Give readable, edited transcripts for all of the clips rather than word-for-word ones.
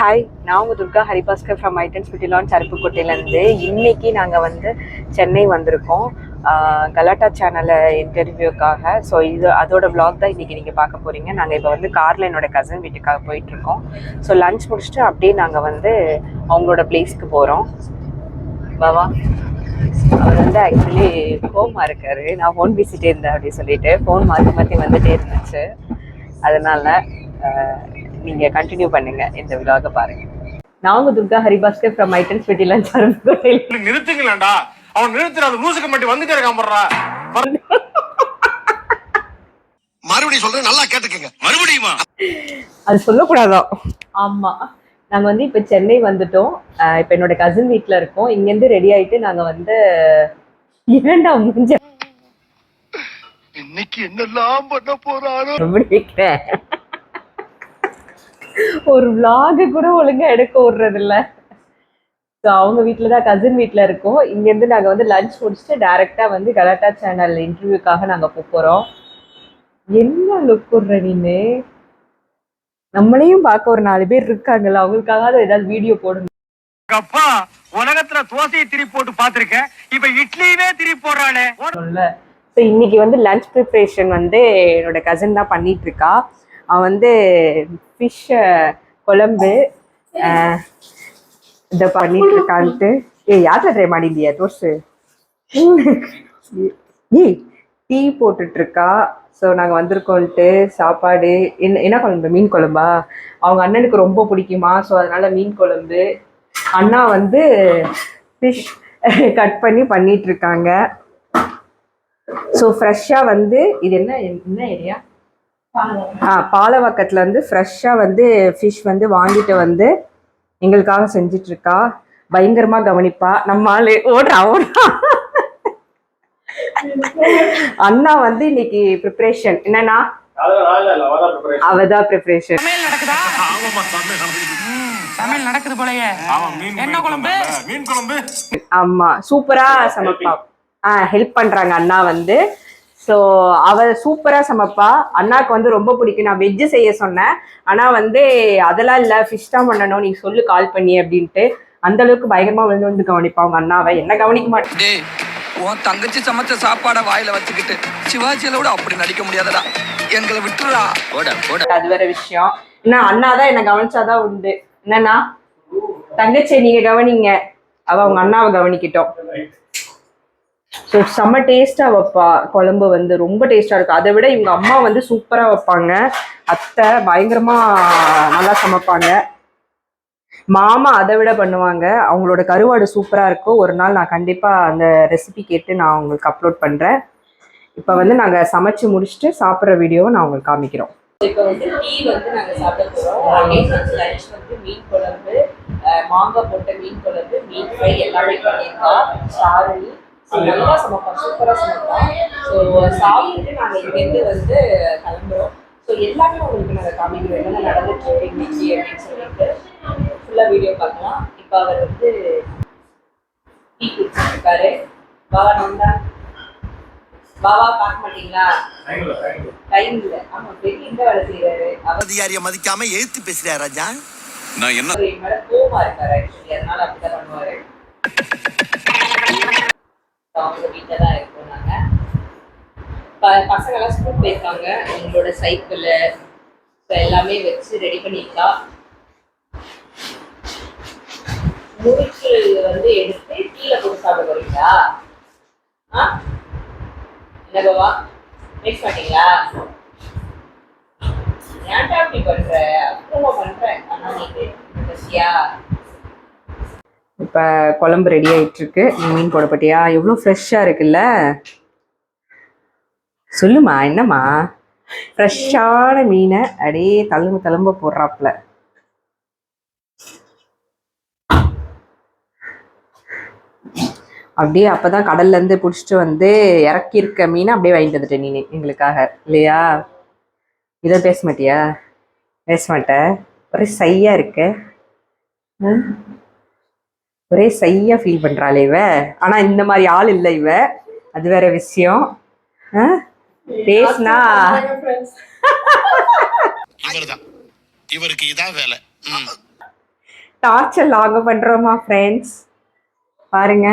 Hi, நான் உங்கள் Durga Haribhaskar from Eden's beauty lounge அருப்புக்கோட்டையிலேருந்து. இன்றைக்கி நாங்கள் வந்து சென்னை வந்திருக்கோம் கலாட்டா சேனலை இன்டர்வியூக்காக. ஸோ அதோட விளாக் தான் இன்றைக்கி நீங்கள் பார்க்க போகிறீங்க. நாங்கள் இப்போ வந்து காரில் என்னோட கசின் வீட்டுக்காக போயிட்டுருக்கோம். ஸோ லன்ச் முடிச்சுட்டு அப்படியே நாங்கள் வந்து அவங்களோட பிளேஸ்க்கு போகிறோம். பாவா அவர் வந்து ஆக்சுவலி ஃபோமாக இருக்கார். நான் ஃபோன் பேசிகிட்டே இருந்தேன் அப்படின்னு சொல்லிட்டு ஃபோன் மாற்றி மாற்றி வந்துகிட்டே இருந்துச்சு. அதனால் நீங்கள் கண்டினியூ பண்ணுங்கள், இந்த விலாக பாருங்கள். நான் உங்கள் Durga Haribhaskar from Eden's beauty lounge அருப்புக்கோட்டையில். நிறுத்துங்களா அவன் நிறுத்துறாது லூசுக்கு மட்டும் வந்துட்டே இருக்கான். மறுபடியும் சொல்றேன், நல்லா கேட்டுக்கங்க. மறுபடியுமா அது சொல்லக்கூடாதோ? ஆமாம், நாங்கள் வந்து இப்போ சென்னை வந்துட்டோம். இப்போ என்னோட கசின் வீட்டில் இருக்கோம். இங்கேருந்து ரெடி ஆகிட்டு நாங்கள் வந்து இரண்டாம் முடிஞ்ச இன்னைக்கு என்னெல்லாம் பண்ண போறாரோ முடிக்கிறேன். ஒரு விலாகு கூட ஒழுங்கா எடுக்க விடுறதில்ல. ஸோ அவங்க வீட்டில் தான், கசின் வீட்டில் இருக்கோம். இங்கேருந்து நாங்கள் வந்து லஞ்ச் முடிச்சுட்டு டேரெக்டாக வந்து கலாட்டா சேனல் இன்டர்வியூக்காக நாங்கள் போகிறோம். என்ன லுக் விடுற நீனு? நம்மளையும் பார்க்க ஒரு 4 பேர் இருக்காங்கல்ல, அவங்களுக்காக ஏதாவது வீடியோ போடணும். அப்பா உலகத்துல தோசையை திருப்பி போட்டு பார்த்திருக்கேன், இப்ப இட்லியவே திருப்பி போடுறானே. ஸோ இன்னைக்கு வந்து லஞ்ச் ப்ரிப்ரேஷன் வந்து என்னோட கசின் தான் பண்ணிட்டு இருக்கா. அவன் வந்து ஃபிஷ் குழம்பு இதை பண்ணிட்டு இருக்கான்ட்டு. யாத்திரை ட்ரை பண்ணிந்தியா தோசை? டீ போட்டுட்டு இருக்கா. ஸோ நாங்கள் வந்திருக்கோன்ட்டு சாப்பாடு என்ன குழம்பு? மீன் குழம்பா? அவங்க அண்ணனுக்கு ரொம்ப பிடிக்குமா, ஸோ அதனால மீன் குழம்பு. அண்ணா வந்து ஃபிஷ் கட் பண்ணி பண்ணிட்டு இருக்காங்க. ஸோ ஃப்ரெஷ்ஷாக வந்து இது என்ன ஏரியா? பாலவாக்கத்தில் வந்து ஃப்ரெஷ்ஷாக வந்து ஃபிஷ் வந்து வாங்கிட்டு வந்து எங்களுக்காக செஞ்சிட்ருக்கா. பயங்கரமாக கவனிப்பா. நம்ம ஆள் ஓடுறா. அண்ணா வந்து இன்னைக்கு ப்ரிப்ரேஷன் என்னன்னா, அவதான் ப்ரிப்ரேஷன். ஆமா, சூப்பரா சமைப்பா. ஹெல்ப் பண்றாங்க அண்ணா வந்து. ஸோ அவள் சூப்பராக சமைப்பா. அண்ணாவுக்கு வந்து ரொம்ப பிடிக்கும். நான் வெஜ்ஜு செய்ய சொன்னேன், ஆனால் வந்து அதெல்லாம் இல்லை, ஃபிஷ் தான் பண்ணணும், நீ சொல்லு கால் பண்ணி அப்படின்ட்டு. அந்த அளவுக்கு பயங்கரமாக வந்து கவனிப்பா அவங்க அண்ணாவை. என்ன கவனிக்க மாட்டேன். உன் தங்கச்சி சமைச்ச சாப்பாடை வாயில வச்சுக்கிட்டு சிவாஜியில விட அப்படி நடிக்க முடியாதடா, எங்களை விட்டுறா. அது வேற விஷயம். என்ன அண்ணா தான் என்னை கவனிச்சாதான் உண்டு. என்னன்னா, தங்கச்சி நீங்க கவனிங்க, அவங்க அண்ணாவை கவனிக்கிட்டோம். ஸோ செம்ம டேஸ்ட்டாக வைப்பா. குழம்பு வந்து ரொம்ப டேஸ்ட்டாக இருக்கும். அதை விட இவங்க அம்மா வந்து சூப்பராக வைப்பாங்க. அத்தை பயங்கரமாக நல்லா சமைப்பாங்க. மாமா அதை விட பண்ணுவாங்க. அவங்களோட கருவாடு சூப்பராக இருக்கும். ஒரு நாள் நான் கண்டிப்பாக அந்த ரெசிபி கேட்டு நான் உங்களுக்கு அப்லோட் பண்ணுறேன். இப்போ வந்து நாங்கள் சமைச்சு முடிச்சுட்டு சாப்பிட்ற வீடியோவை நான் உங்களுக்கு காமிக்கிறோம். இப்போ வந்து டீ வந்து நாங்கள் சாப்பிட போகிறோம். லஞ்ச் வந்து மீன் குழம்பு, மாங்காய் போட்ட மீன் குழம்பு, மீன் ஃப்ரை எல்லாமே பண்ணியிருக்கா. சாரணி நல்லா சமைப்பா, சூப்பராக சமைப்பா. ஸோ சாப்பிட்டு நாங்கள் இங்கேருந்து வந்து கிளம்புறோம். ஸோ எல்லாமே உங்களுக்கு நாங்கள் காமிக்கிறோம், என்னென்ன நடந்துட்டு இருக்கு இன்னைக்கு அப்படின்னு சொல்லிட்டு ஃபுல்லாக வீடியோ பார்க்கலாம். இப்போ அவர் வந்து டீ குடிச்சிருக்காரு. பாபா நந்தா, பாபா பார்க்க மாட்டீங்களா? டைம் இல்லை. ஆமாம், பெரிய இந்த வேலை செய்யறாரு. அதிகாரியை மதிக்காம எழுத்து பேசுறாரு ராஜா. நான் என்ன மேல கோவமா இருக்காரு ஆக்சுவலி, அதனால அப்படிதான் பண்ணுவாரு. அவங்க வீட்டில் தான் இருக்கோம் நாங்கள். பசங்கள்லாம் ஸ்கூல் போயிருக்காங்க. எங்களோட சைக்கிள் எல்லாமே வச்சு ரெடி பண்ணிட்டா. முறுக்கு வந்து எடுத்து கீழே போட்டு சாப்பிட போறீங்களா? என்ன பாவா, பேச மாட்டீங்களா? ஏன்டா அப்படி பண்ற? அப்புறமா பண்றேன். ஆனால் நீங்க பசியா? இப்போ குழம்பு ரெடி ஆகிட்டுருக்கு. நீ மீன் போட போட்டியா? எவ்வளோ ஃப்ரெஷ்ஷாக இருக்குல்ல? சொல்லுமா, என்னம்மா? ஃப்ரெஷ்ஷான மீனை அப்படியே தழும்ப போடுறாப்புல. அப்படியே அப்போ தான் கடல்லேருந்து பிடிச்சிட்டு வந்து இறக்கியிருக்க மீனை அப்படியே வாங்கிட்டு வந்துட்டேன் நீ எங்களுக்காக, இல்லையா? இதை பேச மாட்டியா? பேச மாட்டேன். ஒரே சையாக இருக்கு. ஒரே சையா ஃபீல் பண்றாளே இவ. ஆனா இந்த மாதிரி ஆள் இல்லை இவ, அது வேற விஷயம். பேசினா இவருக்கு இதான் வேலை. டார்ச்சர் லாக பண்றோமா ஃப்ரெண்ட்ஸ். பாருங்க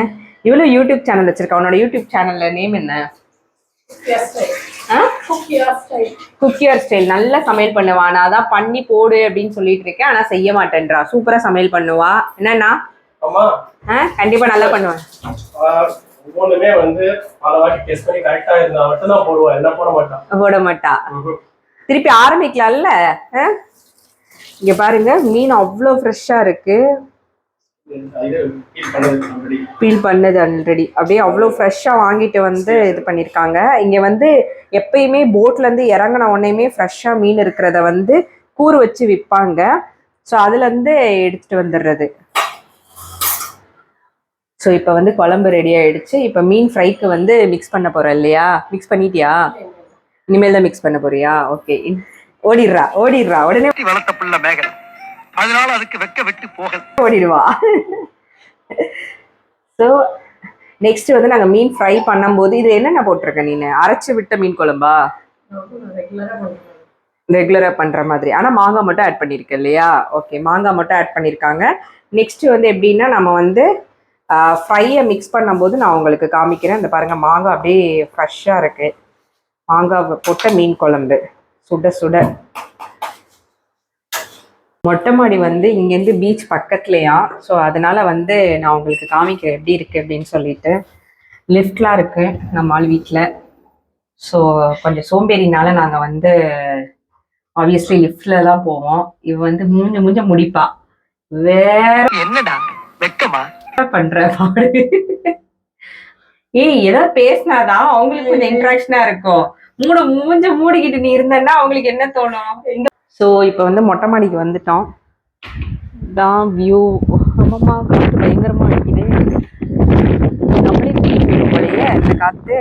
இவ்வளவு யூடியூப் சேனல் வச்சிருக்கா. உன்னோட யூடியூப் சேனல்ல நேம் என்ன? குக்கியர் ஸ்டைல். நல்லா சமையல் பண்ணுவா. நான் அதான் பண்ணி போடு அப்படின்னு சொல்லிட்டு இருக்கேன், ஆனா செய்ய மாட்டேன்றா. சூப்பரா சமையல் பண்ணுவா. என்னன்னா கண்டிப்பா நல்லா பண்ணுவேன். ஒவ்வொன்றுமே வந்து பல வாட்டி டெஸ்ட் பண்ணி கரெக்டா இருந்தா மட்டும் தான் போடுவா, என்ன போட மாட்டா. திருப்பி ஆரம்பிக்கலாம்ல. இங்க பாருங்க மீன் அவ்வளோ ஃப்ரெஷ்ஷா இருக்கு. பீல் பண்ணது ஆல்ரெடி. அப்படியே அவ்வளோ ஃப்ரெஷ்ஷாக வாங்கிட்டு வந்து இது பண்ணியிருக்காங்க. இங்கே வந்து எப்பயுமே போட்லேருந்து இறங்கின உடனேயுமே ஃப்ரெஷ்ஷாக மீன் இருக்கிறத வந்து கூறு வச்சு விற்பாங்க. ஸோ அதுலேருந்து எடுத்துகிட்டு வந்துடுறது. ஸோ இப்போ வந்து குழம்பு ரெடி ஆகிடுச்சு. இப்போ மீன் ஃப்ரைக்கு வந்து மிக்ஸ் பண்ண போகிறோம் இல்லையா? மிக்ஸ் பண்ணிட்டியா? இனிமேல் தான் மிக்ஸ் பண்ண போறியா? ஓகே. ஓடிடுறா உடனே வளர்த்த பிள்ளை மேகலை, அதனால அதுக்கு வெக்க வெட்டு போகல, ஓடிடுவா. ஸோ நெக்ஸ்ட் வந்து நாங்கள் மீன் ஃப்ரை பண்ணும்போது இது என்னென்ன போட்டிருக்க நீ? அரைச்சி விட்ட மீன் குழம்பா? ரெகுலராக பண்ணுற மாதிரி. ஆனால் மாங்காய் மட்டும் ஆட் பண்ணியிருக்க இல்லையா? ஓகே, மாங்காய் மட்டும் ஆட் பண்ணியிருக்காங்க. நெக்ஸ்ட் வந்து எப்படின்னா நம்ம வந்து ஃப்ரையை மிக்ஸ் பண்ணும்போது நான் உங்களுக்கு காமிக்கிறேன். இந்த பாருங்கள் மாங்காய் அப்படியே ஃப்ரெஷ்ஷாக இருக்குது. மாங்காய் போட்ட மீன் குழம்பு சுட சுட. மொட்டை மாடி வந்து இங்கேருந்து பீச் பக்கத்துலையா. ஸோ அதனால வந்து நான் உங்களுக்கு காமிக்கிறேன் எப்படி இருக்குது அப்படின்னு சொல்லிட்டு. லிஃப்ட்லாம் இருக்குது நம்ம ஆள் வீட்டில். ஸோ கொஞ்சம் சோம்பேறினால நாங்கள் வந்து ஆப்வியஸ்லி லிஃப்டில் தான் போவோம். இவ வந்து மூஞ்ச முடிப்பா. வேற என்னடா வெக்கமா பண்ற பாடு. ஏய் ஏதாவது பேசினாதான் அவங்களுக்கு கொஞ்சம் இன்ட்ராக்ஷனா இருக்கும். மூஞ்ச மூடிக்கிட்டு நீ இருந்தன்னா அவங்களுக்கு என்ன தோணும்? ஸோ இப்போ வந்து மொட்டை மாடிக்கு வந்துட்டோம். தான் வியூ. ஆமாம்மா காற்று பயங்கரமா அடிக்குது. நம்மளே போலையே இந்த காற்று.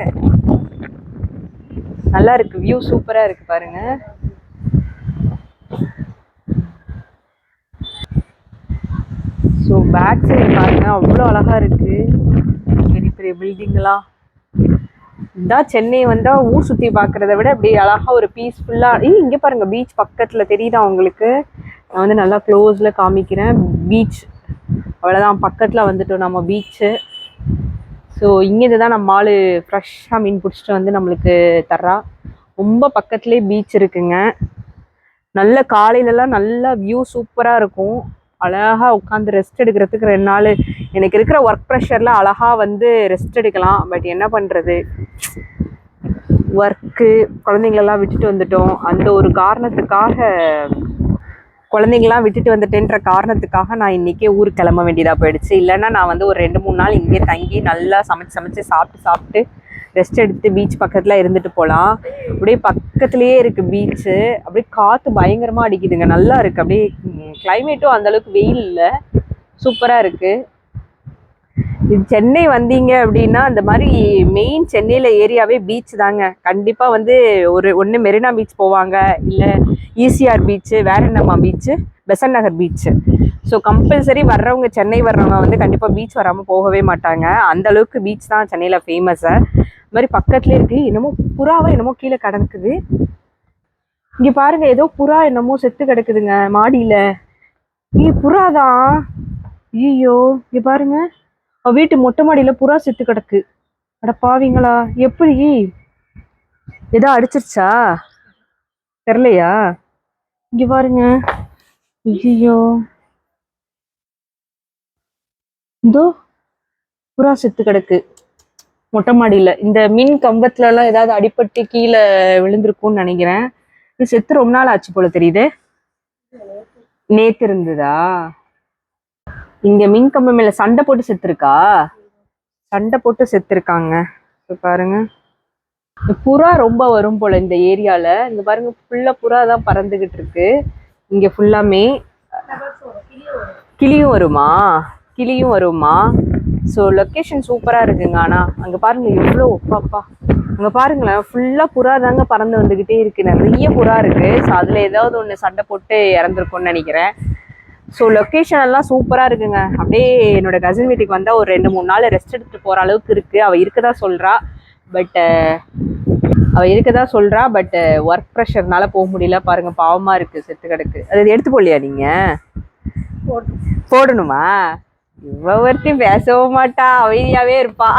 நல்லா இருக்கு, வியூ சூப்பரா இருக்கு பாருங்க. ஸோ பேக் சைடு பாருங்க அவ்வளோ அழகா இருக்கு. பெரிய பெரிய பில்டிங்லாம். இதான் சென்னை வந்தால் ஊர் சுற்றி பார்க்குறத விட அப்படி அழகாக ஒரு பீஸ்ஃபுல்லாக. இங்கே பாருங்க பீச் பக்கத்தில் தெரியுதா உங்களுக்கு? நான் வந்து நல்லா க்ளோஸில் காமிக்கிறேன். பீச் அவ்வளோதான், பக்கத்தில் வந்துட்டோம் நம்ம பீச்சு. ஸோ இங்கேருந்து தான் நம்ம ஆள் ஃப்ரெஷ்ஷாக மீன் பிடிச்சிட்டு வந்து நம்மளுக்கு தர்றா. ரொம்ப பக்கத்துலேயே பீச் இருக்குங்க. நல்ல காலையிலலாம் நல்லா வியூ சூப்பராக இருக்கும். அழகாக உட்காந்து ரெஸ்ட் எடுக்கிறதுக்கு 2 நாள் எனக்கு இருக்கிற ஒர்க் ப்ரெஷரில் அழகாக வந்து ரெஸ்ட் எடுக்கலாம். பட் என்ன பண்ணுறது, ஒர்க்கு குழந்தைங்களெல்லாம் விட்டுட்டு வந்துட்டோம். அந்த ஒரு காரணத்துக்காக, குழந்தைங்களாம் விட்டுட்டு வந்துட்டேன்ற காரணத்துக்காக நான் இன்றைக்கே ஊருக்கு கிளம்ப வேண்டியதாக போயிடுச்சு. இல்லைன்னா நான் வந்து ஒரு 2-3 நாள் இங்கே தங்கி நல்லா சமைச்சு சாப்பிட்டு ரெஸ்ட் எடுத்துட்டு பீச் பக்கத்தில் இருந்துட்டு போகலாம். அப்படியே பக்கத்துலேயே இருக்குது பீச்சு. அப்படியே காற்று பயங்கரமாக அடிக்குதுங்க. நல்லா இருக்குது. அப்படியே கிளைமேட்டும் அந்தளவுக்கு வெயில் இல்லை, சூப்பராக இருக்குது. இது சென்னை வந்தீங்க அப்படின்னா அந்த மாதிரி மெயின் சென்னையில் ஏரியாவே பீச் தாங்க. கண்டிப்பாக வந்து ஒன்று மெரினா பீச் போவாங்க, இல்லை ஈசிஆர் பீச்சு, வேற என்னம்மா பீச்சு, பெசன்ட் நகர் பீச்சு. ஸோ கம்பல்சரி வர்றவங்க, சென்னை வர்றவங்க வந்து கண்டிப்பாக பீச் வராமல் போகவே மாட்டாங்க. அந்தளவுக்கு பீச் தான் சென்னையில் ஃபேமஸ்ஸு. இது மாதிரி பக்கத்துலேயே இருக்குது. என்னமோ புறாவா என்னமோ கீழே கிடக்குது. இங்கே பாருங்க ஏதோ புறா என்னமோ செத்து கிடக்குதுங்க மாடியில். புறாதான். ஐயோ இங்கே பாருங்க, வீட்டு மொட்டை மாடியில் புறா செத்து கிடக்கு. அட பாவீங்களா, எப்படி? ஏதோ அடிச்சிருச்சா தெரிலையா? இங்கே பாருங்க. ஐயோ இதோ புறா செத்து கிடக்கு மொட்டை மாடியில். இந்த மின் கம்பத்துலலாம் ஏதாவது அடிபட்டு கீழே விழுந்திருக்கும்னு நினைக்கிறேன். இது செத்து ரொம்ப நாள் ஆச்சு போல தெரியுது. நேத்து இருந்ததா? இங்க மின் கம்பம் மேல சண்டை போட்டு செத்துருக்கா? சண்டை போட்டு செத்துருக்காங்க. பாருங்க, புறா ரொம்ப வரும் போல இந்த ஏரியால. இங்க பாருங்க ஃபுல்லா புறா தான் பறந்துகிட்டு இருக்கு. இங்க ஃபுல்லாமே கிளியும் வருமா? ஸோ லொக்கேஷன் சூப்பராக இருக்குங்க. ஆனால் அங்கே பாருங்க எவ்வளோ பாப்பா, அங்கே பாருங்களேன் ஃபுல்லாக புறா தாங்க பறந்து வந்துக்கிட்டே இருக்குது. நிறைய புறா இருக்குது. ஸோ அதில் ஏதாவது ஒன்று சண்டை போட்டு இறந்துருக்கும்னு நினைக்கிறேன். ஸோ லொக்கேஷன் எல்லாம் சூப்பராக இருக்குங்க. அப்படியே என்னோட கசின் வீட்டுக்கு வந்தால் ஒரு 2-3 நாள் ரெஸ்ட் எடுத்துகிட்டு போகிற அளவுக்கு இருக்குது. அவள் இருக்கதா சொல்கிறா. பட் ஒர்க் ப்ரெஷர்னால போக முடியல. பாருங்கள் பாவமாக இருக்குது, செத்து கிடக்கு. அது எடுத்து போடலையா நீங்கள்? போடணுமா? இவ ஒருத்தையும் பேசவும் மாட்டா, அமைதியாவே இருப்பா.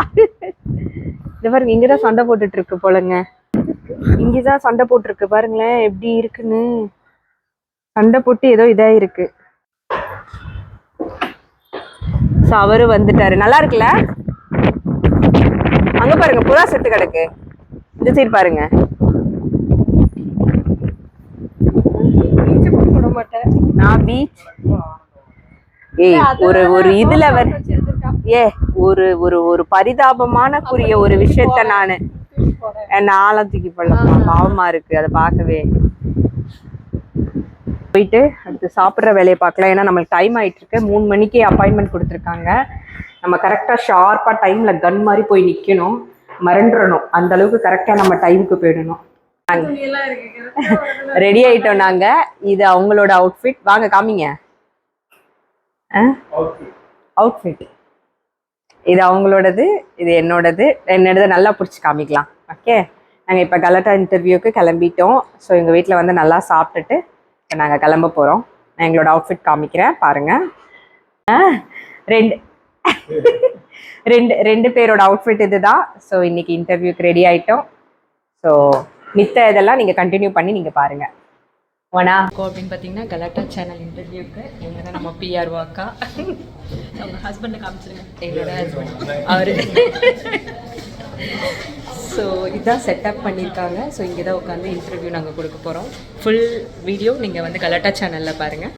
இந்த பாருங்க, இங்கதான் சண்டை போட்டுட்டு இருக்கு போலங்க. இங்கதான் சண்டை போட்டுருக்கு பாருங்களேன், எப்படி இருக்குன்னு. சண்டை போட்டு ஏதோ இதா இருக்கு. அவரு வந்துட்டாரு. நல்லா இருக்குல்ல? அங்க பாருங்க, புறா செத்து கிடக்கு. இந்த சைடு பாருங்க. நான் பீச் ஒரு இதுல ஒரு ஒரு ஒரு பரிதாபமான கூறிய ஒரு விஷயத்த நானு நாளம் தூக்கி போடலாம். பாவமா இருக்கு அதை பார்க்கவே. போயிட்டு அடுத்து சாப்பிட்ற வேலையை பார்க்கலாம். ஏன்னா நம்மளுக்கு டைம் ஆயிட்டு இருக்கு. 3 மணிக்கு அப்பாயின்மெண்ட் கொடுத்துருக்காங்க. நம்ம கரெக்டா ஷார்ப்பா டைம்ல கன் மாதிரி போய் நிக்கணும், மறந்துடணும். அந்த அளவுக்கு கரெக்டா நம்ம டைமுக்கு போயிடணும். ரெடி ஆயிட்டோம் நாங்க. இது அவங்களோட அவுட்ஃபிட். வாங்க காமிங்க. அவுட்ஃபிட் இது அவங்களோடது, இது என்னோடது. நல்லா பிடிச்சி காமிக்கலாம். ஓகே, நாங்கள் இப்போ கலாட்டா இன்டர்வியூக்கு கிளம்பிட்டோம். ஸோ எங்கள் வீட்டில் வந்து நல்லா சாப்பிட்டுட்டு நாங்கள் கிளம்ப போகிறோம். நான் எங்களோட அவுட்ஃபிட் காமிக்கிறேன் பாருங்க. ரெண்டு பேரோட அவுட்ஃபிட் இதுதான். ஸோ இன்னைக்கு இன்டர்வியூக்கு ரெடி ஆயிட்டோம். ஸோ மித்த இதெல்லாம் நீங்கள் கண்டினியூ பண்ணி நீங்கள் பாருங்கள். ஓனா அப்படின்னு பார்த்தீங்கன்னா கலாட்டா சேனல் இன்டர்வியூக்கு இவங்க தான் நம்ம பிஆர் வாக்கா. அவங்க ஹஸ்பண்டை காமிச்சிருங்க. என்னோட ஹஸ்பண்ட் அவர். ஸோ இதுதான் செட்டப் பண்ணியிருக்காங்க. ஸோ இங்கே தான் உட்காந்து இன்டர்வியூ நாங்கள் கொடுக்க போகிறோம். ஃபுல் வீடியோ நீங்கள் வந்து கலாட்டா சேனலில் பாருங்கள்.